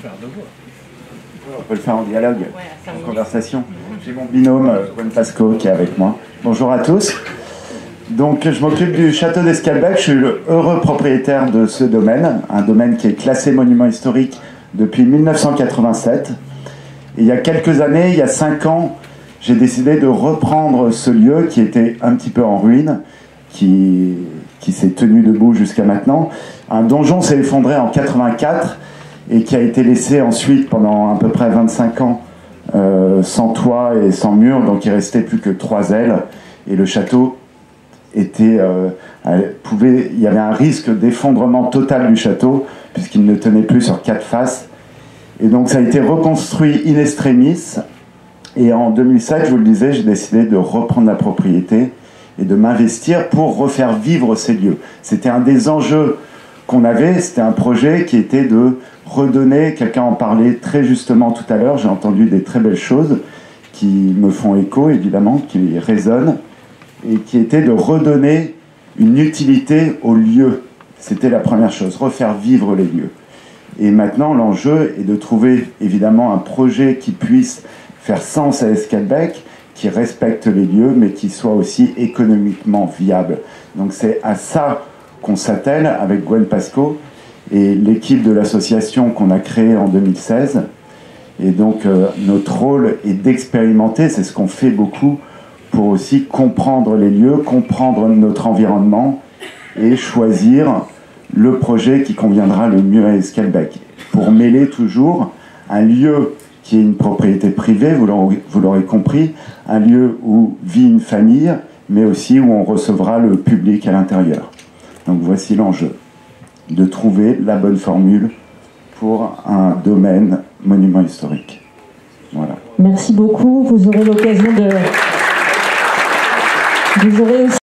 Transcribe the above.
On peut le faire en dialogue, en conversation. J'ai mon binôme, Gwen Pasco, qui est avec moi. Bonjour à tous. Donc, je m'occupe du château d'Escalbec. Je suis le heureux propriétaire de ce domaine, un domaine qui est classé monument historique depuis 1987. Et il y a quelques années, il y a 5 ans, j'ai décidé de reprendre ce lieu qui était un petit peu en ruine, qui s'est tenu debout jusqu'à maintenant. Un donjon s'est effondré en 84 et qui a été laissé ensuite pendant à peu près 25 ans sans toit et sans mur, donc il restait plus que 3 ailes et le château était, il y avait un risque d'effondrement total du château puisqu'il ne tenait plus sur 4 faces, et donc ça a été reconstruit in extremis. Et en 2007, je vous le disais, j'ai décidé de reprendre la propriété et de m'investir pour refaire vivre ces lieux. C'était un des enjeux qu'on avait, c'était un projet qui était de redonner, quelqu'un en parlait très justement tout à l'heure, j'ai entendu des très belles choses qui me font écho évidemment, qui résonnent, et qui était de redonner une utilité aux lieux. C'était la première chose, refaire vivre les lieux. Et maintenant, l'enjeu est de trouver évidemment un projet qui puisse faire sens à Escalbec, qui respecte les lieux, mais qui soit aussi économiquement viable. Donc c'est à ça qu'on s'attelle avec Gwen Pasco et l'équipe de l'association qu'on a créée en 2016. Et donc notre rôle est d'expérimenter, c'est ce qu'on fait beaucoup, pour aussi comprendre les lieux, comprendre notre environnement et choisir le projet qui conviendra le mieux à Escalbec. Pour mêler toujours un lieu qui est une propriété privée, vous l'aurez compris, un lieu où vit une famille, mais aussi où on recevra le public à l'intérieur. Donc voici l'enjeu, de trouver la bonne formule pour un domaine monument historique. Voilà. Merci beaucoup, vous aurez l'occasion de... Vous aurez aussi